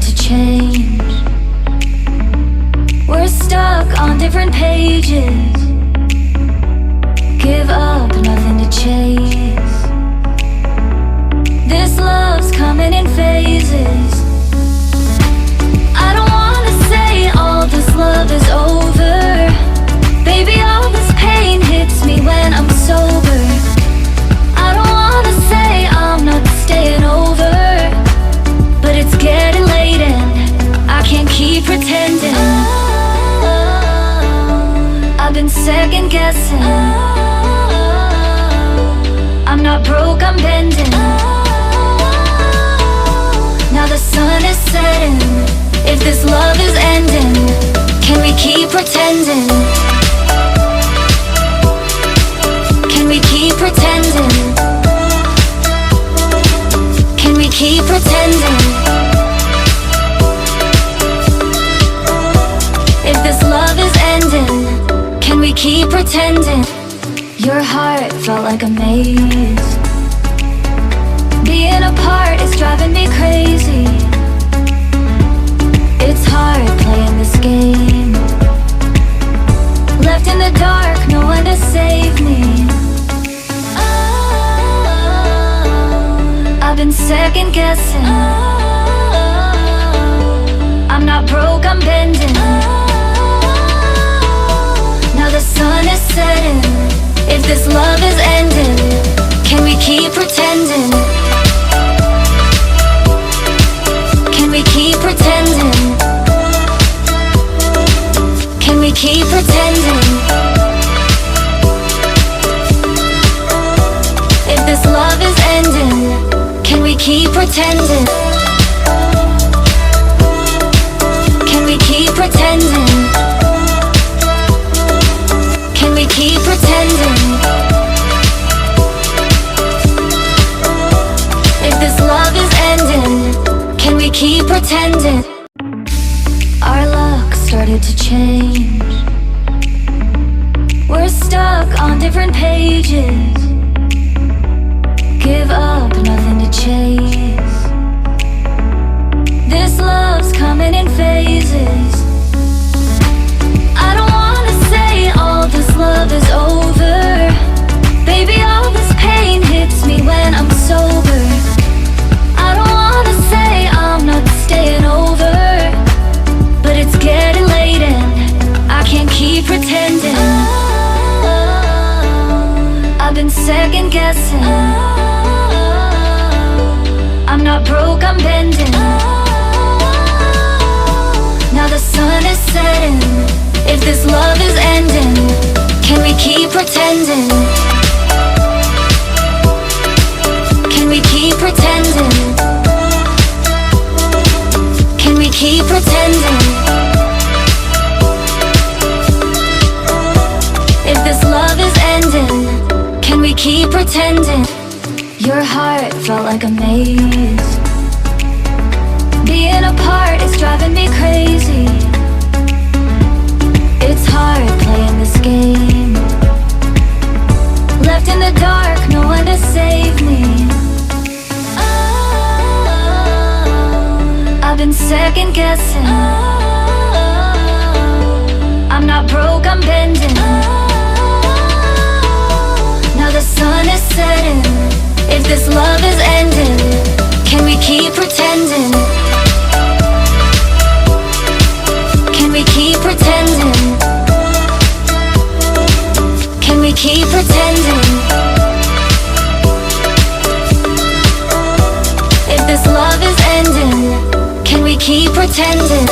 to change. We're stuck on different pages. Give up, nothing to chase. This love's coming in phases. I don't wanna say all this love is over. Baby, all this pain hits me when I'm sober. I don't wanna say I'm not staying over, but it's getting late and I can't keep pretending. I've been second guessing. I'm not broke, I'm bending. Now the sun is setting. If this love is ending, can we keep pretending? Can we keep pretending? Can we keep pretending? If this love is ending, can we keep pretending? Your heart felt like a maze. Being apart is driving me crazy. It's hard playing this game. Left in the dark, no one to save me. I've been second guessing. I'm not broke, I'm bending. Now the sun is setting. If this love is ending, can we keep pretending? Can we keep pretending? Can we keep pretending? If this love is ending, can we keep pretending? Can we keep pretending? Can we keep pretending? If this love is ending, can we keep pretending? Our luck started to change. We're stuck on different pages. Give up, nothing to chase. This love's coming in phases. I don't wanna say all this love is over. Baby, all this pain hits me when I'm sober. I don't wanna say I'm not staying over, but it's getting late and I can't keep pretending. I've been second guessing. I'm not broke, I'm bending. Now the sun is setting. If this love is ending, can we keep pretending? Can we keep pretending? Can we keep pretending? If this love is ending, can we keep pretending? Your heart felt like a maze. Being apart is driving me crazy. It's hard playing this game. Left in the dark, no one to save me. I've been second guessing. I'm not broke, I'm bending. Now the sun is setting. If this love is ending, can we keep pretending? Can we keep pretending? Can we keep pretending? If this love is ending, can we keep pretending?